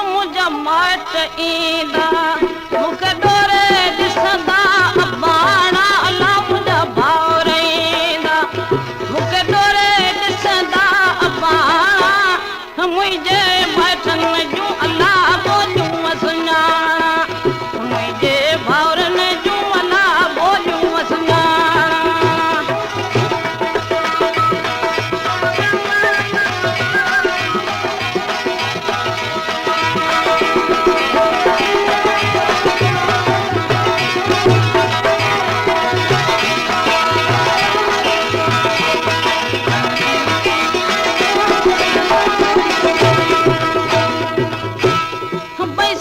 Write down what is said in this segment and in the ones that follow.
मुंहिंजा माइट ईंदा मूंखे डोरे ॾिसंदा अबाणा अला मुंहिंजा भाउर ईंदा मूंखे डोरे ॾिसंदा अबाणा मुंहिंजे माइटनि जूं अला ॿोलियूं सुञाणा मुंहिंजे भाउरनि जूं अला ॿोलियूं सुञाणा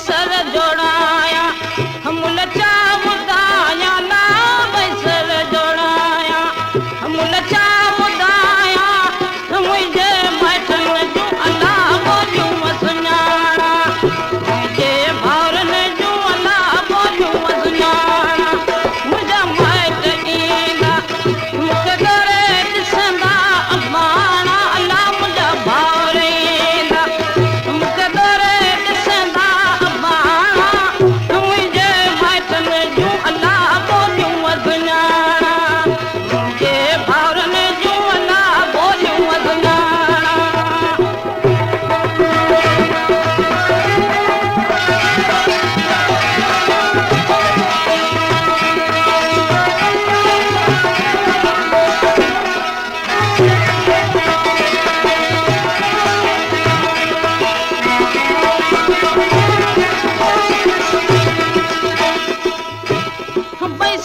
सर जोड़ाया मुल चा ॿुधाया ना भई सर जोड़ाया मुल चा ॿुधाया मुंहिंजे माइटनि जूं अला ॿोलियूं सुञाणा मुंहिंजे भाउरनि जूं अला ॿोलियूं सुञाणा मुंहिंजा माइट ईंदा मूंखे डोरे ॾिसंदा अबाणा अला मुंहिंजा भाउर ईंदा मूंखे डोरे ॾिसंदा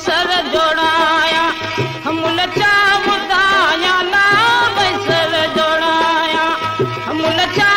सर जोड़ाया मुल चा ॿुधाया ना भई सर जोड़ाया मुल चा